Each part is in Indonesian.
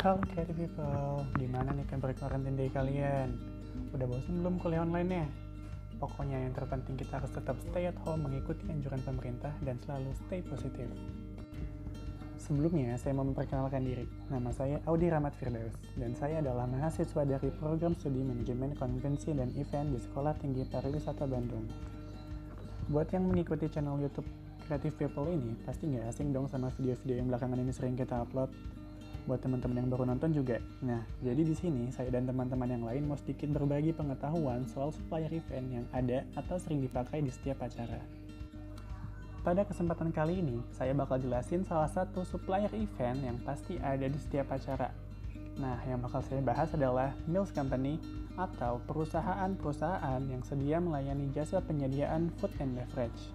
Halo creative people, gimana nih kabar quarantine day kalian? Udah bosan belum kuliah online-nya? Pokoknya yang terpenting kita harus tetap stay at home, mengikuti anjuran pemerintah, dan selalu stay positif. Sebelumnya, saya mau memperkenalkan diri. Nama saya Audi Rahmat Firdaus, dan saya adalah mahasiswa dari program studi manajemen konvensi dan event di Sekolah Tinggi Pariwisata Bandung. Buat yang mengikuti channel YouTube Creative People ini, pasti nggak asing dong sama video-video yang belakangan ini sering kita upload. Buat teman-teman yang baru nonton juga. Nah, jadi di sini saya dan teman-teman yang lain mau sedikit berbagi pengetahuan soal supplier event yang ada atau sering dipakai di setiap acara. Pada kesempatan kali ini, saya bakal jelasin salah satu supplier event yang pasti ada di setiap acara. Nah, yang bakal saya bahas adalah Meals Company atau perusahaan-perusahaan yang sedia melayani jasa penyediaan food and beverage.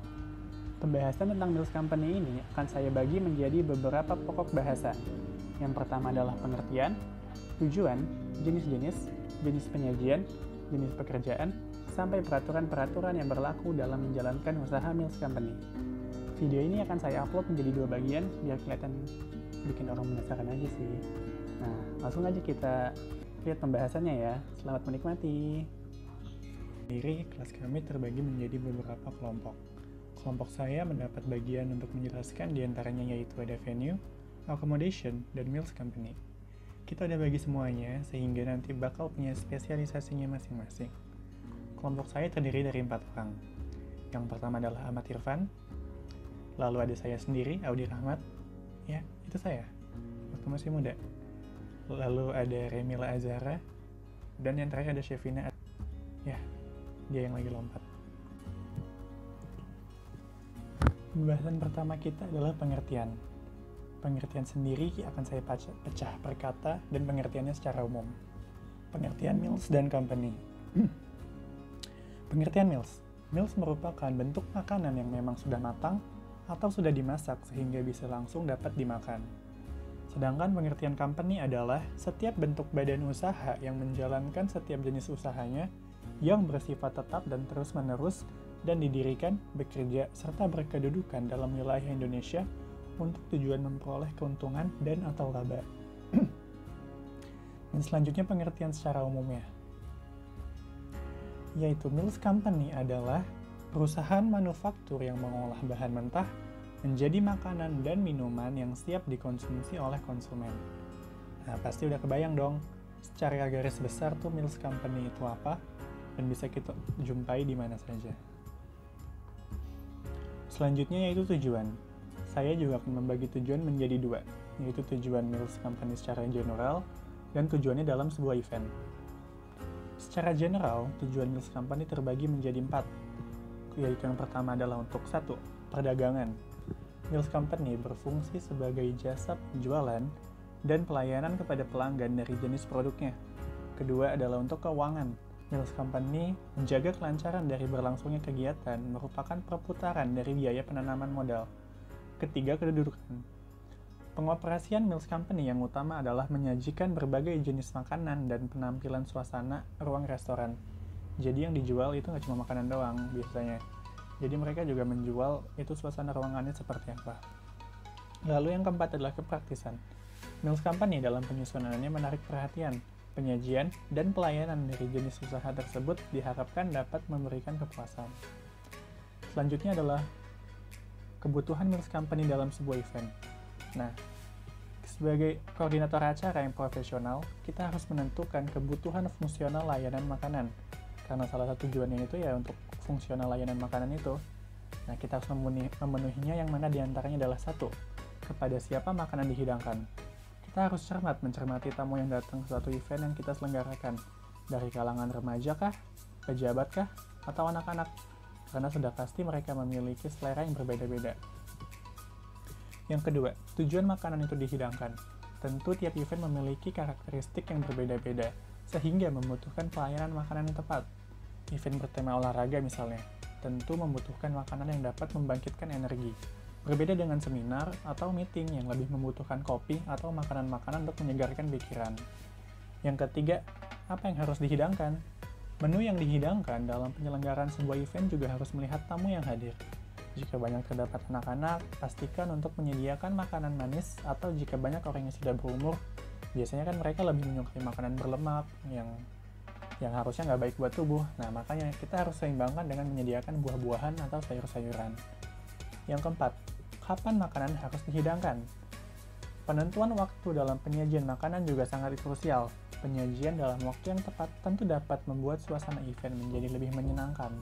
Pembahasan tentang Meals Company ini akan saya bagi menjadi beberapa pokok bahasan. Yang pertama adalah pengertian, tujuan, jenis-jenis, jenis penyajian, jenis pekerjaan, sampai peraturan-peraturan yang berlaku dalam menjalankan usaha Meals Company. Video ini akan saya upload menjadi 2 bagian biar kelihatan bikin orang penasaran aja sih. Nah, langsung aja kita lihat pembahasannya ya. Selamat menikmati. Sendiri, kelas kami terbagi menjadi beberapa kelompok. Kelompok saya mendapat bagian untuk menjelaskan diantaranya yaitu ada venue, accommodation, dan Meals Company. Kita udah bagi semuanya sehingga nanti bakal punya spesialisasinya masing-masing. Kelompok saya terdiri dari 4 orang. Yang pertama adalah Ahmad Irfan, lalu ada saya sendiri, Audi Rahmat, ya itu saya, waktu masih muda. Lalu ada Remila Azhara, dan yang terakhir ada Shevina, ya dia yang lagi lompat. Pembahasan pertama kita adalah pengertian. Pengertian sendiri akan saya pecah per kata dan pengertiannya secara umum. Pengertian Meals dan Company. Pengertian Meals. Meals merupakan bentuk makanan yang memang sudah matang atau sudah dimasak sehingga bisa langsung dapat dimakan. Sedangkan pengertian Company adalah setiap bentuk badan usaha yang menjalankan setiap jenis usahanya yang bersifat tetap dan terus-menerus dan didirikan, bekerja, serta berkedudukan dalam wilayah Indonesia untuk tujuan memperoleh keuntungan dan atau laba. Dan selanjutnya pengertian secara umumnya, yaitu Meals Company adalah perusahaan manufaktur yang mengolah bahan mentah menjadi makanan dan minuman yang siap dikonsumsi oleh konsumen. Nah, pasti udah kebayang dong, secara garis besar tuh Meals Company itu apa, dan bisa kita jumpai di mana saja. Selanjutnya yaitu tujuan. Saya juga akan membagi tujuan menjadi 2, yaitu tujuan Meals Company secara general dan tujuannya dalam sebuah event. Secara general, tujuan Meals Company terbagi menjadi 4, yaitu yang pertama adalah untuk 1. Perdagangan. Meals Company berfungsi sebagai jasa penjualan dan pelayanan kepada pelanggan dari jenis produknya. Kedua adalah untuk keuangan. Meals Company menjaga kelancaran dari berlangsungnya kegiatan merupakan perputaran dari biaya penanaman modal. Ketiga, kedudukan. Pengoperasian Meals Company yang utama adalah menyajikan berbagai jenis makanan dan penampilan suasana ruang restoran. Jadi yang dijual itu nggak cuma makanan doang biasanya. Jadi mereka juga menjual itu suasana ruangannya seperti apa. Lalu yang keempat adalah kepraktisan. Meals Company dalam penyusunannya menarik perhatian. Penyajian dan pelayanan dari jenis usaha tersebut diharapkan dapat memberikan kepuasan. Selanjutnya adalah kebutuhan Meals Company dalam sebuah event. Nah, sebagai koordinator acara yang profesional, kita harus menentukan kebutuhan fungsional layanan makanan. Karena salah satu tujuannya itu ya untuk fungsional layanan makanan itu. Nah, kita harus memenuhinya yang mana diantaranya adalah 1. Kepada siapa makanan dihidangkan. Kita harus cermat mencermati tamu yang datang ke suatu event yang kita selenggarakan. Dari kalangan remaja kah, pejabat kah, atau anak-anak. Karena sudah pasti mereka memiliki selera yang berbeda-beda. Yang kedua, tujuan makanan itu dihidangkan. Tentu tiap event memiliki karakteristik yang berbeda-beda, sehingga membutuhkan pelayanan makanan yang tepat. Event bertema olahraga misalnya, tentu membutuhkan makanan yang dapat membangkitkan energi. Berbeda dengan seminar atau meeting yang lebih membutuhkan kopi atau makanan-makanan untuk menyegarkan pikiran. Yang ketiga, apa yang harus dihidangkan? Menu yang dihidangkan dalam penyelenggaraan sebuah event juga harus melihat tamu yang hadir. Jika banyak terdapat anak-anak, pastikan untuk menyediakan makanan manis, atau jika banyak orang yang sudah berumur, Biasanya kan mereka lebih menyukai makanan berlemak yang harusnya nggak baik buat tubuh. Nah, makanya kita harus seimbangkan dengan menyediakan buah-buahan atau sayur-sayuran. Yang keempat, kapan makanan harus dihidangkan? Penentuan waktu dalam penyajian makanan juga sangat krusial. Penyajian dalam waktu yang tepat tentu dapat membuat suasana event menjadi lebih menyenangkan.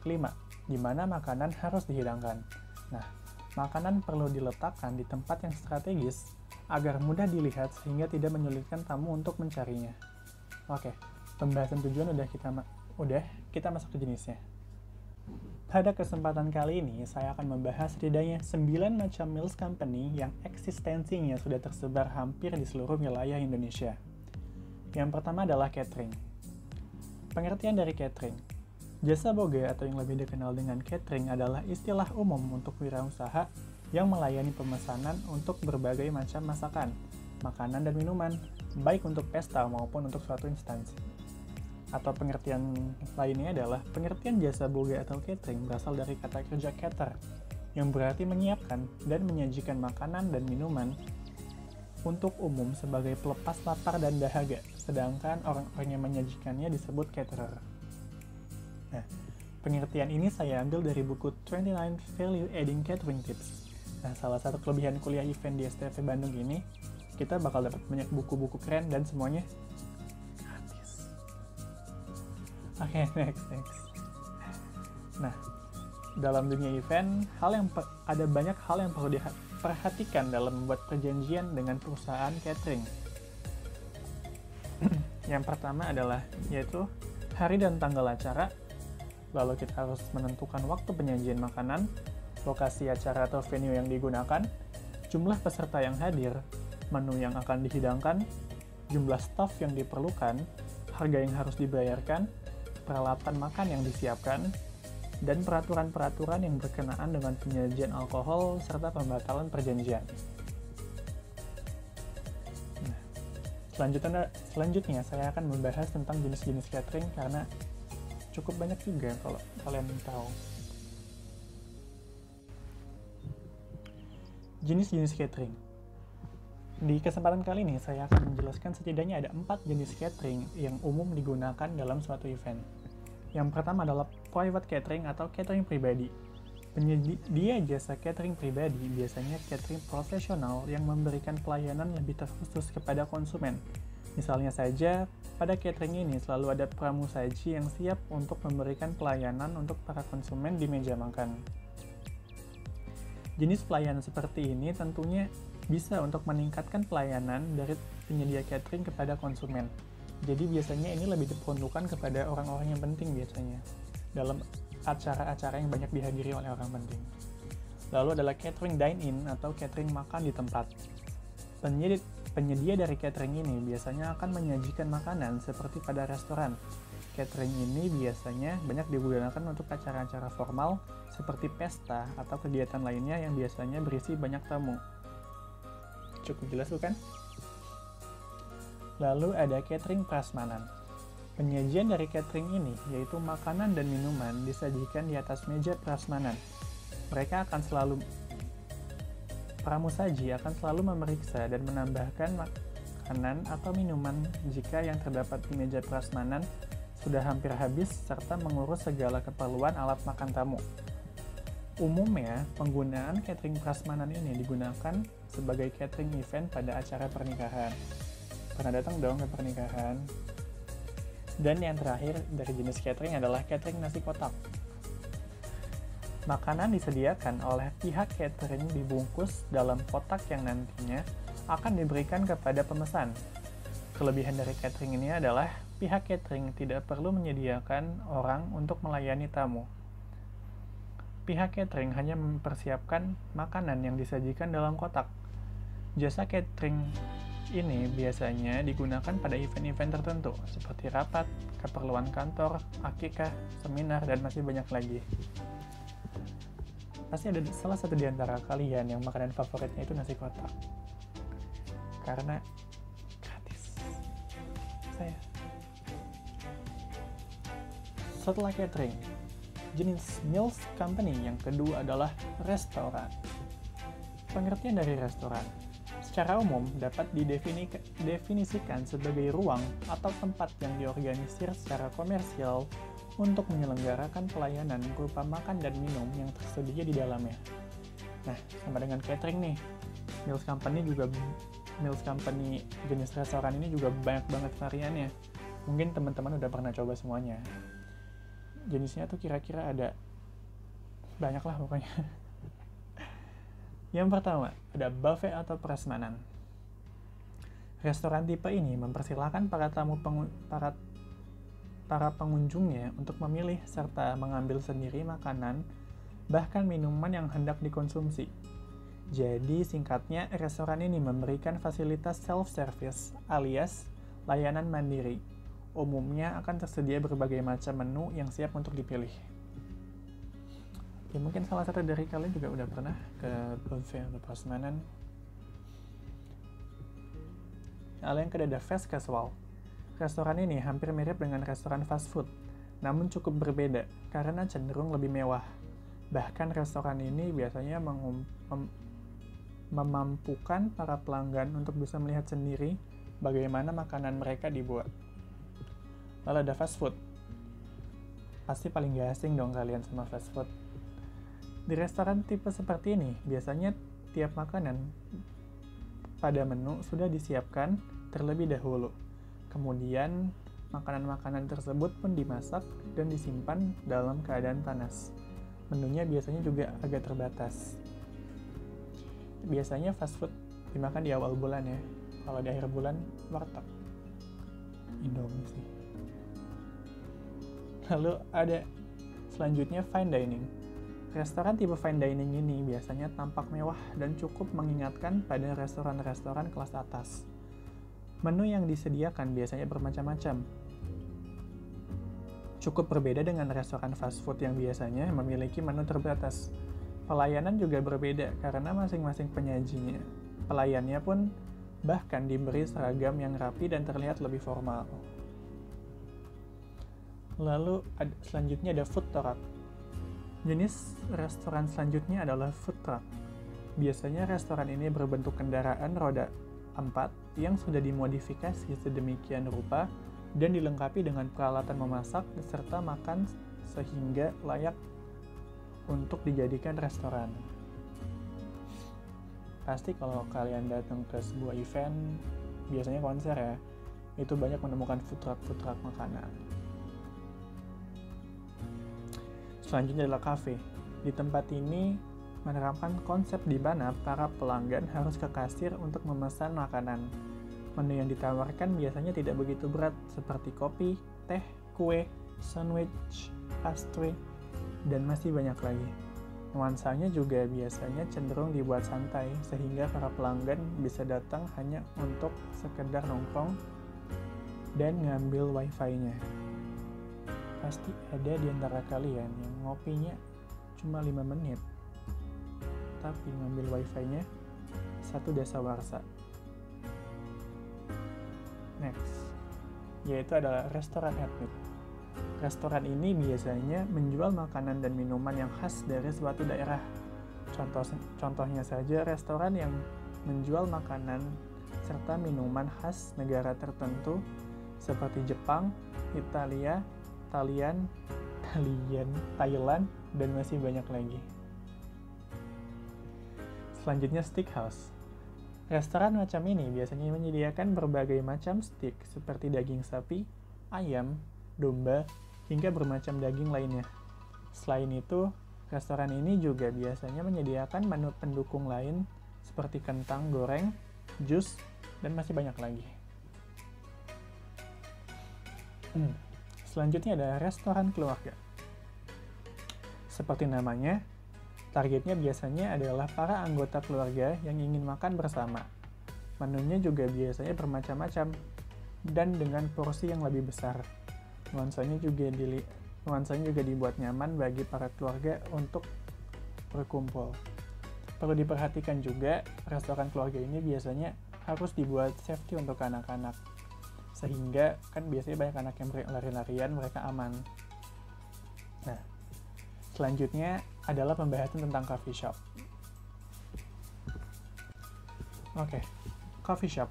Kelima, di mana makanan harus dihidangkan? Nah, makanan perlu diletakkan di tempat yang strategis agar mudah dilihat sehingga tidak menyulitkan tamu untuk mencarinya. Oke, pembahasan tujuan udah kita masuk ke jenisnya. Pada kesempatan kali ini, saya akan membahas setidaknya 9 macam meals company yang eksistensinya sudah tersebar hampir di seluruh wilayah Indonesia. Yang pertama adalah catering. Pengertian dari catering. Jasa boga atau yang lebih dikenal dengan catering adalah istilah umum untuk wirausaha yang melayani pemesanan untuk berbagai macam masakan, makanan dan minuman, baik untuk pesta maupun untuk suatu instansi. Atau pengertian lainnya adalah pengertian jasa boga atau catering berasal dari kata kerja cater, yang berarti menyiapkan dan menyajikan makanan dan minuman untuk umum sebagai pelepas lapar dan dahaga, sedangkan orang-orang yang menyajikannya disebut caterer. Nah, pengertian ini saya ambil dari buku 29 Value Adding Catering Tips. Nah, salah satu kelebihan kuliah event di STV Bandung ini, kita bakal dapat banyak buku-buku keren dan semuanya gratis. Oke, next. Nah, dalam dunia event, ada banyak hal yang perlu diperhatikan dalam membuat perjanjian dengan perusahaan catering. Yang pertama adalah yaitu hari dan tanggal acara. Lalu kita harus menentukan waktu penyajian makanan, lokasi acara atau venue yang digunakan, jumlah peserta yang hadir, menu yang akan dihidangkan, jumlah staf yang diperlukan, harga yang harus dibayarkan, peralatan makan yang disiapkan, dan peraturan-peraturan yang berkenaan dengan penyajian alkohol serta pembatalan perjanjian. Nah, selanjutnya saya akan membahas tentang jenis-jenis catering karena cukup banyak juga kalau kalian tahu. Jenis-jenis catering. Di kesempatan kali ini saya akan menjelaskan setidaknya ada 4 jenis catering yang umum digunakan dalam suatu event. Yang pertama adalah private catering atau catering pribadi. Penyedia jasa catering pribadi biasanya catering profesional yang memberikan pelayanan lebih terkhusus kepada konsumen. Misalnya saja, pada catering ini selalu ada pramusaji yang siap untuk memberikan pelayanan untuk para konsumen di meja makan. Jenis pelayanan seperti ini tentunya bisa untuk meningkatkan pelayanan dari penyedia catering kepada konsumen. Jadi biasanya ini lebih diperuntukkan kepada orang-orang yang penting biasanya, dalam acara-acara yang banyak dihadiri oleh orang penting. Lalu adalah catering dine-in atau catering makan di tempat. Penyedia dari catering ini biasanya akan menyajikan makanan seperti pada restoran. Catering ini biasanya banyak digunakan untuk acara-acara formal seperti pesta atau kegiatan lainnya yang biasanya berisi banyak tamu. Cukup jelas bukan? Lalu ada catering prasmanan. Penyajian dari catering ini yaitu makanan dan minuman disajikan di atas meja prasmanan. Pramusaji akan selalu memeriksa dan menambahkan makanan atau minuman jika yang terdapat di meja prasmanan sudah hampir habis serta mengurus segala keperluan alat makan tamu. Umumnya, penggunaan catering prasmanan ini digunakan sebagai catering event pada acara pernikahan. Pernah datang dong ke pernikahan? Dan yang terakhir dari jenis catering adalah catering nasi kotak. Makanan disediakan oleh pihak catering dibungkus dalam kotak yang nantinya akan diberikan kepada pemesan. Kelebihan dari catering ini adalah pihak catering tidak perlu menyediakan orang untuk melayani tamu. Pihak catering hanya mempersiapkan makanan yang disajikan dalam kotak. Jasa catering ini biasanya digunakan pada event-event tertentu, seperti rapat, keperluan kantor, akikah, seminar, dan masih banyak lagi. Pasti ada salah satu di antara kalian yang makanan favoritnya itu nasi kotak. Karena gratis. Setelah catering, jenis meals company yang kedua adalah restoran. Pengertian dari restoran. secara umum dapat didefinisikan sebagai ruang atau tempat yang diorganisir secara komersial untuk menyelenggarakan pelayanan berupa makan dan minum yang tersedia di dalamnya. Nah, sama dengan catering nih, Meals Company jenis restoran ini juga banyak banget variannya. Mungkin teman-teman udah pernah coba semuanya. Jenisnya tuh kira-kira ada banyak lah pokoknya. Yang pertama, ada buffet atau prasmanan. Restoran tipe ini mempersilahkan para pengunjungnya untuk memilih serta mengambil sendiri makanan, bahkan minuman yang hendak dikonsumsi. Jadi singkatnya, restoran ini memberikan fasilitas self-service alias layanan mandiri. Umumnya akan tersedia berbagai macam menu yang siap untuk dipilih. Ya mungkin salah satu dari kalian juga udah pernah ke buffet atau prasmanan. Lalu yang kedua ada fast casual. Restoran ini hampir mirip dengan restoran fast food, namun cukup berbeda karena cenderung lebih mewah. Bahkan restoran ini biasanya memampukan para pelanggan untuk bisa melihat sendiri bagaimana makanan mereka dibuat. Lalu ada fast food. Pasti paling gak asing dong kalian sama fast food. Di restoran tipe seperti ini, biasanya tiap makanan pada menu sudah disiapkan terlebih dahulu. Kemudian, makanan-makanan tersebut pun dimasak dan disimpan dalam keadaan panas. Menunya biasanya juga agak terbatas. Biasanya fast food dimakan di awal bulan ya. Kalau di akhir bulan, warteg. Indomie sih. Lalu ada selanjutnya fine dining. Restoran tipe fine dining ini biasanya tampak mewah dan cukup mengingatkan pada restoran-restoran kelas atas. Menu yang disediakan biasanya bermacam-macam. Cukup berbeda dengan restoran fast food yang biasanya memiliki menu terbatas. Pelayanan juga berbeda karena masing-masing pelayannya pun bahkan diberi seragam yang rapi dan terlihat lebih formal. Lalu selanjutnya ada food truck. Jenis restoran selanjutnya adalah food truck. Biasanya restoran ini berbentuk kendaraan roda 4 yang sudah dimodifikasi sedemikian rupa dan dilengkapi dengan peralatan memasak serta makan sehingga layak untuk dijadikan restoran. Pasti kalau kalian datang ke sebuah event, biasanya konser ya, itu banyak menemukan food truck makanan. Selanjutnya adalah cafe. Di tempat ini menerapkan konsep di mana para pelanggan harus ke kasir untuk memesan makanan. Menu yang ditawarkan biasanya tidak begitu berat seperti kopi, teh, kue, sandwich, pastry, dan masih banyak lagi. Nuansanya juga biasanya cenderung dibuat santai sehingga para pelanggan bisa datang hanya untuk sekedar nongkrong dan ngambil wifi-nya. Pasti ada di antara kalian yang ngopinya cuma 5 menit, tapi ngambil wifi-nya 1 dasawarsa. Next, yaitu adalah restoran etnik. Restoran ini biasanya menjual makanan dan minuman yang khas dari suatu daerah. Contohnya saja restoran yang menjual makanan serta minuman khas negara tertentu seperti Jepang, Italia, Thailand, dan masih banyak lagi. Selanjutnya steakhouse. Restoran macam ini biasanya menyediakan berbagai macam steak seperti daging sapi, ayam, domba, hingga bermacam daging lainnya. Selain itu, restoran ini juga biasanya menyediakan menu pendukung lain seperti kentang goreng, jus, dan masih banyak lagi. Selanjutnya ada restoran keluarga. Seperti namanya, targetnya biasanya adalah para anggota keluarga yang ingin makan bersama. Menunya juga biasanya bermacam-macam dan dengan porsi yang lebih besar. Nuansanya juga dibuat nyaman bagi para keluarga untuk berkumpul. Perlu diperhatikan juga, restoran keluarga ini biasanya harus dibuat safety untuk anak-anak. Sehingga kan biasanya banyak anak yang lari-larian, mereka aman. Nah, selanjutnya adalah pembahasan tentang coffee shop. Oke, coffee shop.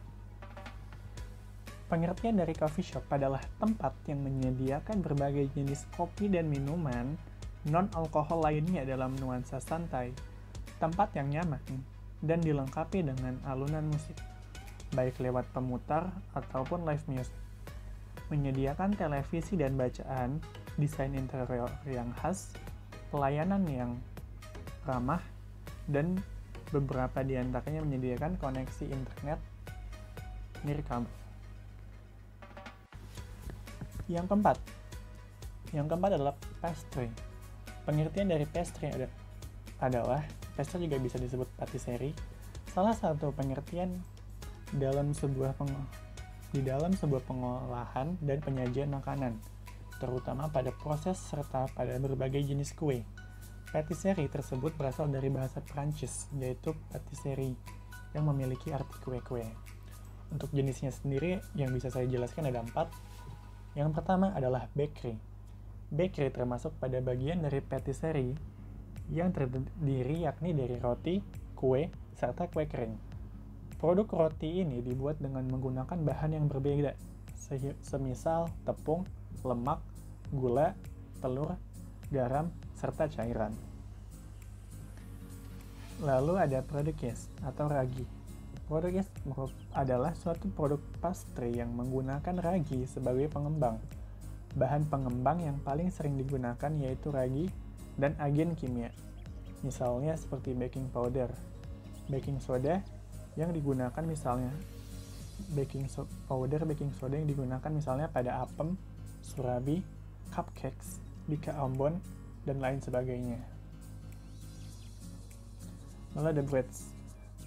Pengertian dari coffee shop adalah tempat yang menyediakan berbagai jenis kopi dan minuman non-alkohol lainnya dalam nuansa santai, tempat yang nyaman, dan dilengkapi dengan alunan musik, baik lewat pemutar ataupun live music. Menyediakan televisi dan bacaan, desain interior yang khas, pelayanan yang ramah, dan beberapa di antaranya menyediakan koneksi internet nirkabel. Yang keempat adalah pastry. Pengertian dari pastry adalah pastry juga bisa disebut patisserie. Salah satu pengertian di dalam sebuah pengolahan dan penyajian makanan, terutama pada proses serta pada berbagai jenis kue. Patisserie tersebut berasal dari bahasa Prancis, yaitu patisserie, yang memiliki arti kue-kue. Untuk jenisnya sendiri yang bisa saya jelaskan ada 4. Yang pertama adalah bakery. Bakery termasuk pada bagian dari patisserie yang terdiri yakni dari roti, kue, serta kue kering. Produk roti ini dibuat dengan menggunakan bahan yang berbeda, semisal tepung, lemak, gula, telur, garam, serta cairan. Lalu ada produk yeast atau ragi. Produk yeast adalah suatu produk pastry yang menggunakan ragi sebagai pengembang. Bahan pengembang yang paling sering digunakan yaitu ragi dan agen kimia. Misalnya seperti baking powder, baking soda yang digunakan misalnya baking soda yang digunakan misalnya pada apem, surabi, cupcakes, bika ambon, dan lain sebagainya. Lalu ada breads.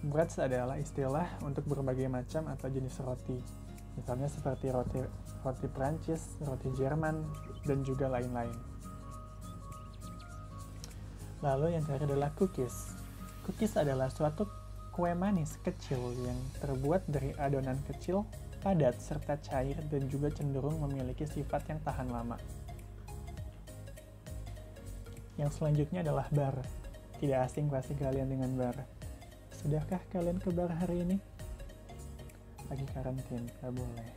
Breads adalah istilah untuk berbagai macam atau jenis roti, misalnya seperti roti Prancis, roti Jerman, dan juga lain-lain. Lalu yang terakhir adalah cookies. Cookies adalah suatu kue manis kecil yang terbuat dari adonan kecil, padat, serta cair, dan juga cenderung memiliki sifat yang tahan lama. Yang selanjutnya adalah bar. Tidak asing pasti kalian dengan bar. Sudahkah kalian ke bar hari ini? Lagi karantin, gak boleh.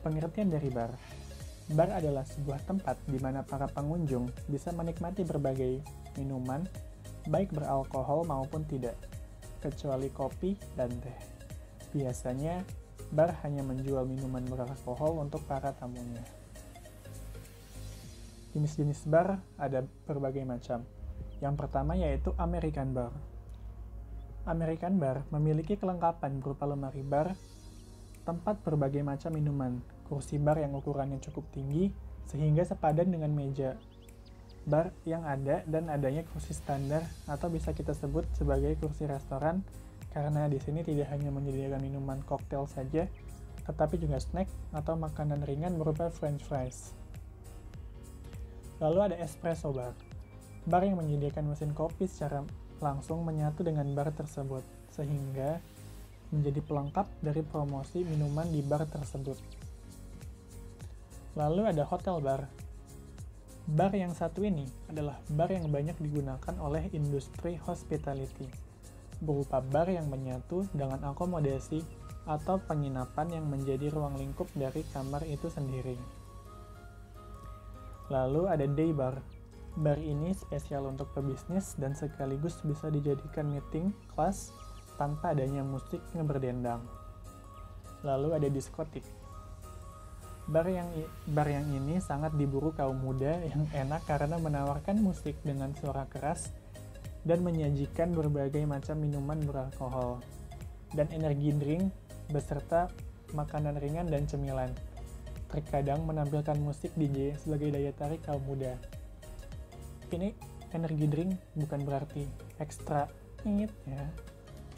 Pengertian dari bar. Bar adalah sebuah tempat di mana para pengunjung bisa menikmati berbagai minuman, baik beralkohol maupun tidak, kecuali kopi dan teh. Biasanya, bar hanya menjual minuman beralkohol untuk para tamunya. Jenis-jenis bar ada berbagai macam. Yang pertama yaitu American bar. American bar memiliki kelengkapan berupa lemari bar, tempat berbagai macam minuman, kursi bar yang ukurannya cukup tinggi sehingga sepadan dengan meja bar yang ada, dan adanya kursi standar atau bisa kita sebut sebagai kursi restoran karena di sini tidak hanya menyediakan minuman koktail saja, tetapi juga snack atau makanan ringan berupa french fries. Lalu ada espresso bar. Bar yang menyediakan mesin kopi secara langsung menyatu dengan bar tersebut, sehingga menjadi pelengkap dari promosi minuman di bar tersebut. Lalu ada hotel bar. Bar yang satu ini adalah bar yang banyak digunakan oleh industri hospitality, berupa bar yang menyatu dengan akomodasi atau penginapan yang menjadi ruang lingkup dari kamar itu sendiri. Lalu ada day bar. Bar ini spesial untuk pebisnis dan sekaligus bisa dijadikan meeting, kelas, tanpa adanya musik yang berdendang. Lalu ada diskotik. Bar yang ini sangat diburu kaum muda yang enak karena menawarkan musik dengan suara keras dan menyajikan berbagai macam minuman beralkohol dan energi drink beserta makanan ringan dan cemilan. Terkadang menampilkan musik DJ sebagai daya tarik kaum muda. Ini energi drink bukan berarti ekstra ingit ya.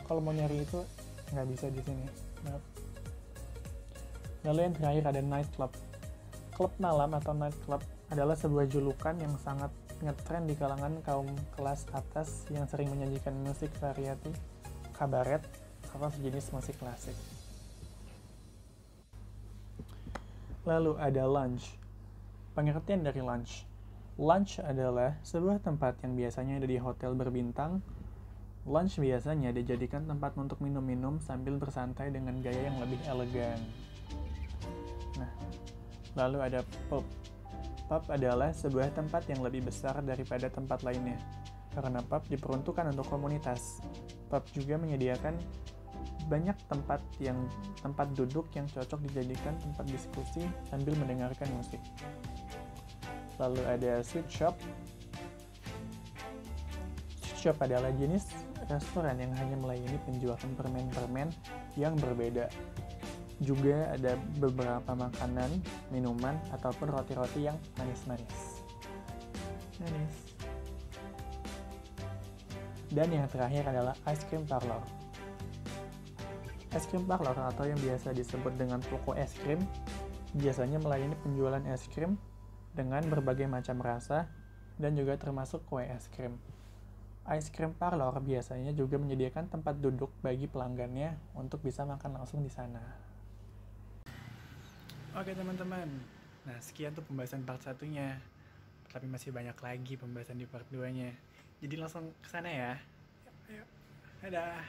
Kalau mau nyari itu nggak bisa di sini. Maaf. Lalu yang terakhir ada nightclub. Klub malam atau nightclub adalah sebuah julukan yang sangat ngetren di kalangan kaum kelas atas yang sering menyajikan musik variety, kabaret, atau sejenis musik klasik. Lalu ada lounge. Pengertian dari lounge. Lounge adalah sebuah tempat yang biasanya ada di hotel berbintang Lounge biasanya dijadikan tempat untuk minum-minum sambil bersantai dengan gaya yang lebih elegan. Nah, lalu ada pub. Pub adalah sebuah tempat yang lebih besar daripada tempat lainnya, karena pub diperuntukkan untuk komunitas. Pub juga menyediakan banyak tempat duduk yang cocok dijadikan tempat diskusi sambil mendengarkan musik. Lalu ada sweet shop. Sweet shop adalah jenis restoran yang hanya melayani penjualan permen-permen yang berbeda. Juga ada beberapa makanan, minuman, ataupun roti-roti yang manis-manis. Dan yang terakhir adalah ice cream parlor. Es krim parlor atau yang biasa disebut dengan toko es krim biasanya melayani penjualan es krim dengan berbagai macam rasa dan juga termasuk kue es krim. Ice cream parlor biasanya juga menyediakan tempat duduk bagi pelanggannya untuk bisa makan langsung di sana. Oke teman-teman, nah sekian tuh pembahasan part 1-nya. Tapi masih banyak lagi pembahasan di part 2-nya. Jadi langsung ke sana ya. Yuk, dadah.